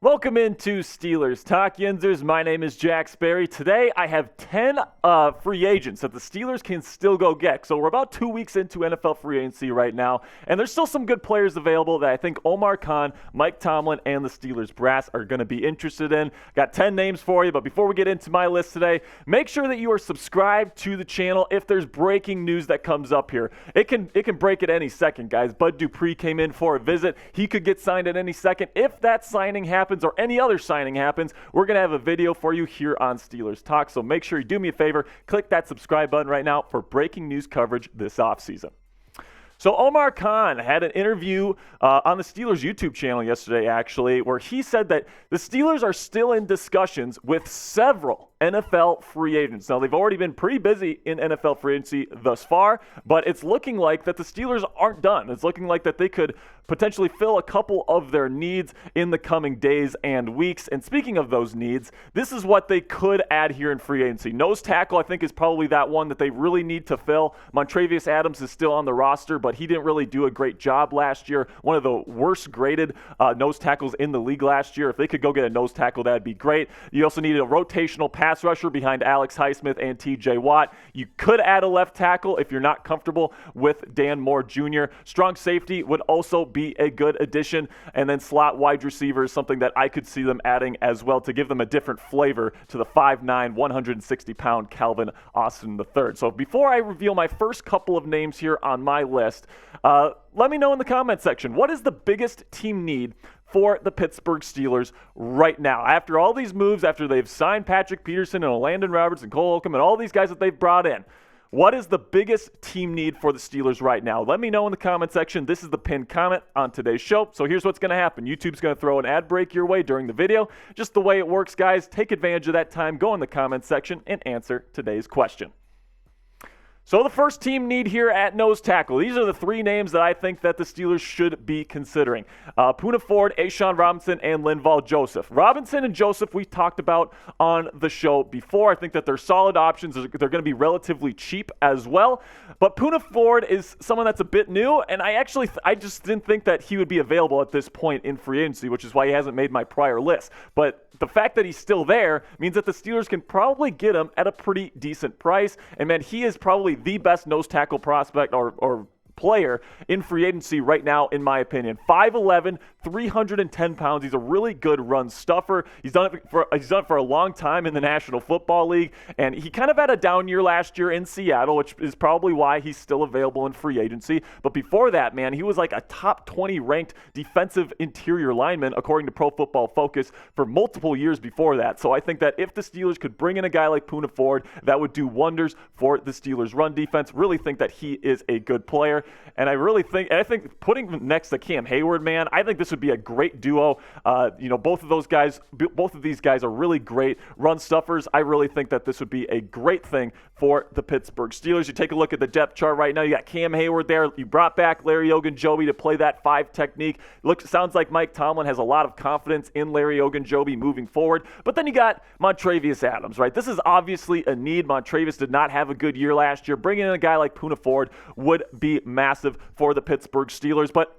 Welcome into Steelers Talk, Yinzers. My name is Jack Sperry. Today I have 10 free agents that the Steelers can still go get. So we're about 2 weeks into NFL free agency right now, and there's still some good players available that I think Omar Khan, Mike Tomlin, and the Steelers brass are going to be interested in. Got 10 names for you, but before we get into my list today, make sure that you are subscribed to the channel if there's breaking news that comes up here. It can break at any second, guys. Bud Dupree came in for a visit. He could get signed at any second. If that signing happens, or any other signing happens, we're going to have a video for you here on Steelers Talk. So make sure you do me a favor, click that subscribe button right now for breaking news coverage this offseason. So Omar Khan had an interview on the Steelers YouTube channel yesterday, actually, where he said that the Steelers are still in discussions with several NFL free agents. Now, they've already been pretty busy in NFL free agency thus far, but it's looking like that the Steelers aren't done. It's looking like that they could potentially fill a couple of their needs in the coming days and weeks. And speaking of those needs, this is what they could add here in free agency. Nose tackle, I think, is probably that one that they really need to fill. Montravius Adams is still on the roster, but he didn't really do a great job last year. One of the worst graded nose tackles in the league last year. If they could go get a nose tackle, that'd be great. You also needed a rotational pass rusher behind Alex Highsmith and TJ Watt. You could add a left tackle if you're not comfortable with Dan Moore Jr. Strong safety would also be a good addition. And then slot wide receiver is something that I could see them adding as well to give them a different flavor to the 5'9", 160-pound Calvin Austin III. So before I reveal my first couple of names here on my list, let me know in the comment section, what is the biggest team need for the Pittsburgh Steelers right now? After all these moves, after they've signed Patrick Peterson and Landon Roberts and Cole Holcomb and all these guys that they've brought in, what is the biggest team need for the Steelers right now? Let me know in the comment section. This is the pinned comment on today's show. So here's what's going to happen. YouTube's going to throw an ad break your way during the video. Just the way it works, guys. Take advantage of that time. Go in the comment section and answer today's question. So the first team need here at nose tackle. These are the three names that I think that the Steelers should be considering. Poona Ford, A'Shawn Robinson, and Linval Joseph. Robinson and Joseph we talked about on the show before. I think that they're solid options. They're going to be relatively cheap as well. But Poona Ford is someone that's a bit new, and I just didn't think that he would be available at this point in free agency, which is why he hasn't made my prior list. But the fact that he's still there means that the Steelers can probably get him at a pretty decent price. And man, he is probably the best nose tackle prospect or player in free agency right now, in my opinion. 5'11", 310 pounds. He's a really good run stuffer. He's done it for a long time in the National Football League, and he kind of had a down year last year in Seattle, which is probably why he's still available in free agency. But before that, man, he was like a top 20 ranked defensive interior lineman, according to Pro Football Focus, for multiple years before that. So I think that if the Steelers could bring in a guy like Poona Ford, that would do wonders for the Steelers' run defense. Really think that he is a good player. And I think putting him next to Cam Hayward, man, I think this would be a great duo. Both of these guys are really great run stuffers. I really think that this would be a great thing for the Pittsburgh Steelers. You take a look at the depth chart right now. You got Cam Hayward there. You brought back Larry Ogunjobi to play that 5 technique. Sounds like Mike Tomlin has a lot of confidence in Larry Ogunjobi moving forward. But then you got Montravius Adams, right? This is obviously a need. Montravius did not have a good year last year. Bringing in a guy like Poona Ford would be massive for the Pittsburgh Steelers. But,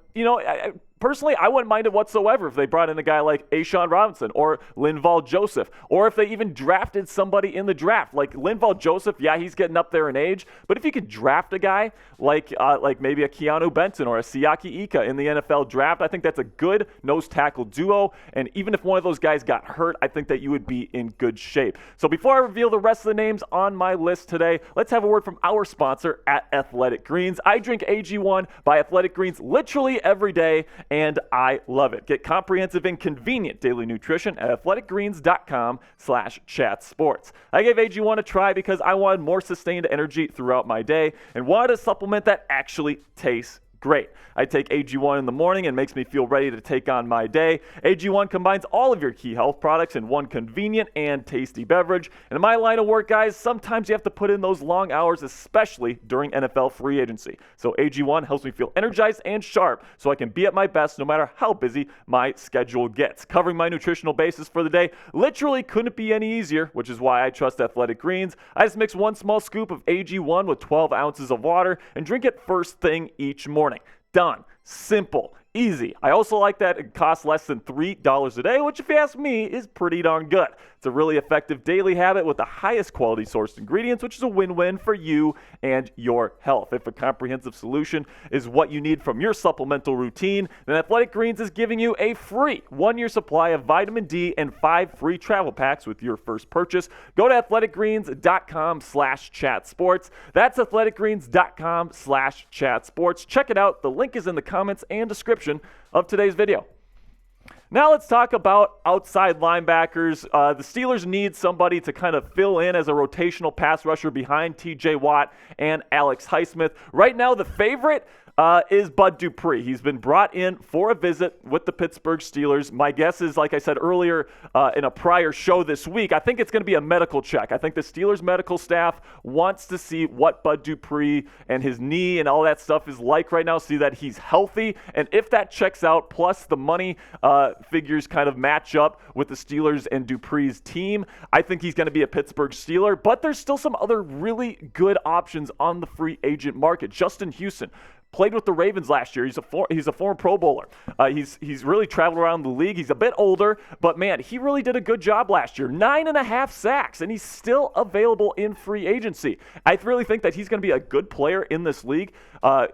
personally, I wouldn't mind it whatsoever if they brought in a guy like A'Shawn Robinson or Linval Joseph, or if they even drafted somebody in the draft. Like Linval Joseph, yeah, he's getting up there in age, but if you could draft a guy like maybe a Keanu Benton or a Siaki Ika in the NFL draft, I think that's a good nose tackle duo, and even if one of those guys got hurt, I think that you would be in good shape. So before I reveal the rest of the names on my list today, let's have a word from our sponsor at Athletic Greens. I drink AG1 by Athletic Greens literally every day, and I love it. Get comprehensive and convenient daily nutrition at athleticgreens.com/chatsports. I gave AG1 a try because I wanted more sustained energy throughout my day and wanted a supplement that actually tastes great. I take AG1 in the morning and makes me feel ready to take on my day. AG1 combines all of your key health products in one convenient and tasty beverage. And in my line of work, guys, sometimes you have to put in those long hours, especially during NFL free agency. So AG1 helps me feel energized and sharp so I can be at my best no matter how busy my schedule gets. Covering my nutritional basis for the day literally couldn't be any easier, which is why I trust Athletic Greens. I just mix 1 small scoop of AG1 with 12 ounces of water and drink it first thing each morning. Done. Simple. Easy. I also like that it costs less than $3 a day, which if you ask me is pretty darn good. It's a really effective daily habit with the highest quality sourced ingredients, which is a win-win for you and your health. If a comprehensive solution is what you need from your supplemental routine, then Athletic Greens is giving you a free 1-year supply of vitamin D and 5 free travel packs with your first purchase. Go to athleticgreens.com/chatsports. That's athleticgreens.com/chatsports. Check it out. The link is in the comments and description of today's video. Now let's talk about outside linebackers. The Steelers need somebody to kind of fill in as a rotational pass rusher behind TJ Watt and Alex Highsmith. Right now, the favorite is Bud Dupree. He's been brought in for a visit with the Pittsburgh Steelers. My guess is, like I said earlier in a prior show this week, I think it's going to be a medical check. I think the Steelers medical staff wants to see what Bud Dupree and his knee and all that stuff is like right now, see that he's healthy. And if that checks out, plus the money figures kind of match up with the Steelers and Dupree's team, I think he's going to be a Pittsburgh Steeler. But there's still some other really good options on the free agent market. Justin Houston played with the Ravens last year. He's a former Pro Bowler. He's really traveled around the league. He's a bit older, but man, he really did a good job last year. 9.5 sacks, and he's still available in free agency. I really think that he's going to be a good player in this league,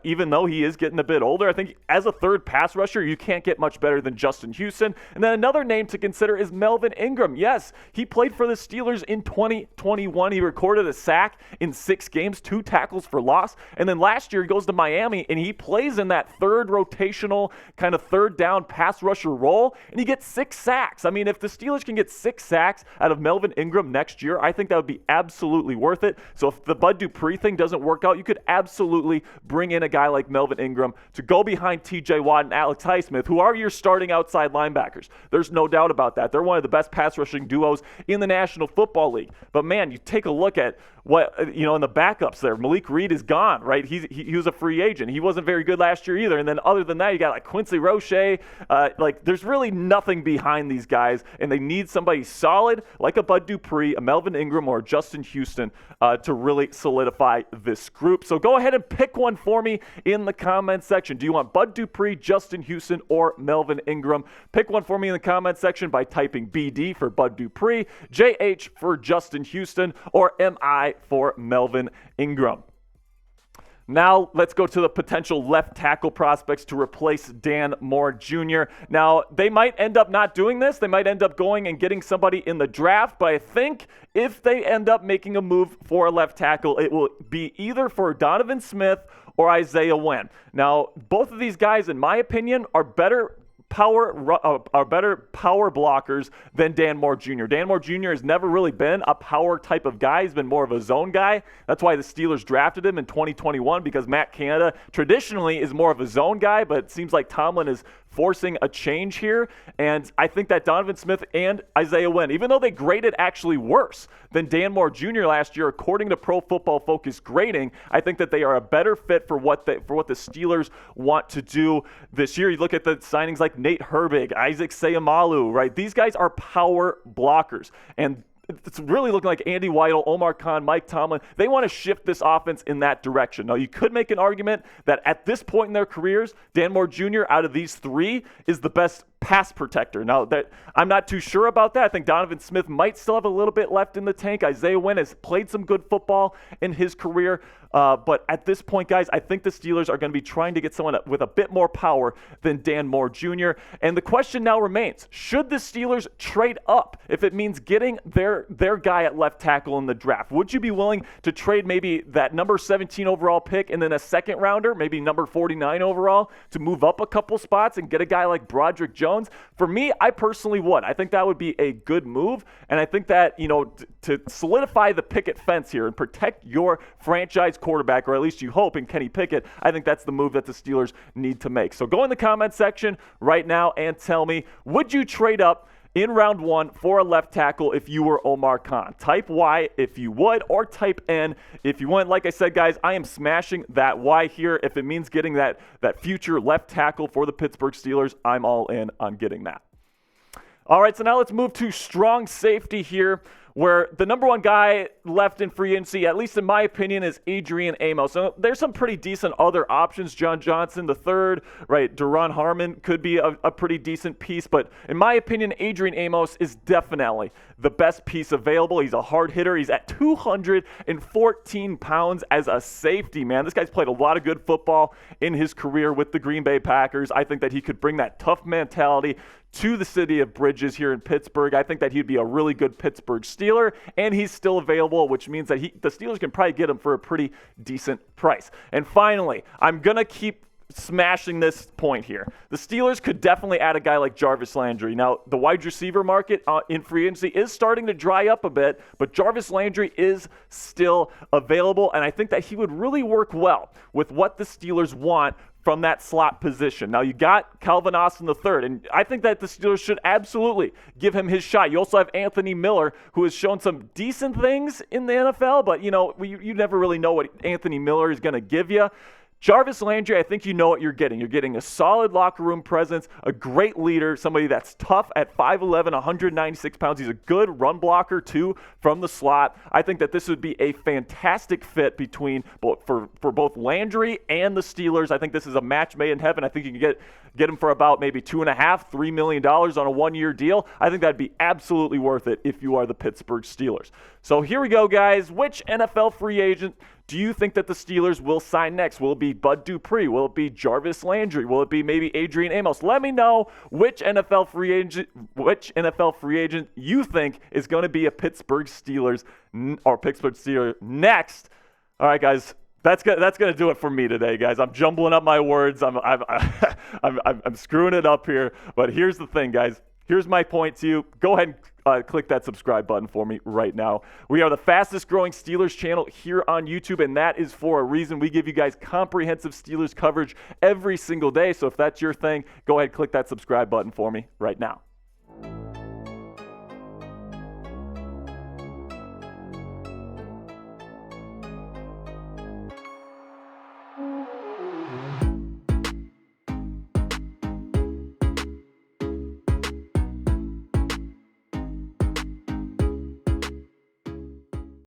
even though he is getting a bit older. I think as a third pass rusher, you can't get much better than Justin Houston. And then another name to consider is Melvin Ingram. Yes, he played for the Steelers in 2021. He recorded a sack in 6 games, 2 tackles for loss. And then last year, he goes to Miami, and he plays in that third rotational kind of third down pass rusher role, and he gets 6 sacks. I mean, if the Steelers can get 6 sacks out of Melvin Ingram next year, I think that would be absolutely worth it. So if the Bud Dupree thing doesn't work out, you could absolutely bring in a guy like Melvin Ingram to go behind TJ Watt and Alex Highsmith, who are your starting outside linebackers. There's no doubt about that. They're one of the best pass rushing duos in the National Football League. But man, you take a look at what, in the backups there. Malik Reed is gone, right? He was a free agent. He wasn't very good last year either. And then other than that, you got like Quincy Roche. There's really nothing behind these guys, and they need somebody solid like a Bud Dupree, a Melvin Ingram, or Justin Houston to really solidify this group. So go ahead and pick one for me in the comments section. Do you want Bud Dupree, Justin Houston, or Melvin Ingram? Pick one for me in the comments section by typing BD for Bud Dupree, JH for Justin Houston, or MI for Melvin Ingram. Now, let's go to the potential left tackle prospects to replace Dan Moore Jr. Now, they might end up not doing this. They might end up going and getting somebody in the draft, but I think if they end up making a move for a left tackle, it will be either for Donovan Smith or Isaiah Wynn. Now, both of these guys, in my opinion, are better power blockers than Dan Moore Jr. Dan Moore Jr. has never really been a power type of guy. He's been more of a zone guy. That's why the Steelers drafted him in 2021, because Matt Canada traditionally is more of a zone guy, but it seems like Tomlin is forcing a change here. And I think that Donovan Smith and Isaiah Wynn, even though they graded actually worse than Dan Moore Jr. last year, according to Pro Football Focus grading, I think that they are a better fit for what the Steelers want to do this year. You look at the signings like Nate Herbig, Isaac Seumalo, right? These guys are power blockers. And it's really looking like Andy Weidel, Omar Khan, Mike Tomlin. They want to shift this offense in that direction. Now, you could make an argument that at this point in their careers, Dan Moore Jr. out of these 3 is the best pass protector. Now, that I'm not too sure about that. I think Donovan Smith might still have a little bit left in the tank. Isaiah Wynn has played some good football in his career. But at this point, guys, I think the Steelers are going to be trying to get someone with a bit more power than Dan Moore Jr. And the question now remains, should the Steelers trade up if it means getting their guy at left tackle in the draft? Would you be willing to trade maybe that number 17 overall pick and then a second rounder, maybe number 49 overall, to move up a couple spots and get a guy like Broderick Jones? For me, I personally would. I think that would be a good move. And I think that, to solidify the picket fence here and protect your franchise quarterback, or at least you hope, in Kenny Pickett, I think that's the move that the Steelers need to make. So go in the comment section right now and tell me, would you trade up in round 1 for a left tackle if you were Omar Khan? Type Y if you would, or type N if you wouldn't. Like I said, guys, I am smashing that Y here. If it means getting that future left tackle for the Pittsburgh Steelers, I'm all in on getting that. All right, so now let's move to strong safety here. where the number one guy left in free agency, at least in my opinion, is Adrian Amos. So there's some pretty decent other options. John Johnson III, right? Duron Harmon could be a pretty decent piece, but in my opinion, Adrian Amos is definitely the best piece available. He's a hard hitter. He's at 214 pounds as a safety, man. This guy's played a lot of good football in his career with the Green Bay Packers. I think that he could bring that tough mentality to the city of Bridges here in Pittsburgh. I think that he'd be a really good Pittsburgh Steeler, and he's still available, which means that the Steelers can probably get him for a pretty decent price. And finally, I'm going to keep smashing this point here. The Steelers could definitely add a guy like Jarvis Landry. Now, the wide receiver market in free agency is starting to dry up a bit, but Jarvis Landry is still available, and I think that he would really work well with what the Steelers want from that slot position. Now, you got Calvin Austin III, and I think that the Steelers should absolutely give him his shot. You also have Anthony Miller, who has shown some decent things in the NFL, but, you never really know what Anthony Miller is going to give you. Jarvis Landry, I think you know what you're getting. You're getting a solid locker room presence, a great leader, somebody that's tough at 5'11", 196 pounds. He's a good run blocker, too, from the slot. I think that this would be a fantastic fit for both Landry and the Steelers. I think this is a match made in heaven. I think you can get him for about maybe $2.5–3 million on a one-year deal. I think that'd be absolutely worth it if you are the Pittsburgh Steelers. So here we go, guys. Which NFL free agent do you think that the Steelers will sign next? Will it be Bud Dupree? Will it be Jarvis Landry? Will it be maybe Adrian Amos? Let me know which NFL free agent you think is going to be a Pittsburgh Steeler next. All right, guys. That's gonna do it for me today, guys. I'm jumbling up my words. I'm screwing it up here. But here's the thing, guys. Here's my point to you. Go ahead and click that subscribe button for me right now. We are the fastest growing Steelers channel here on YouTube, and that is for a reason. We give you guys comprehensive Steelers coverage every single day. So if that's your thing, go ahead and click that subscribe button for me right now.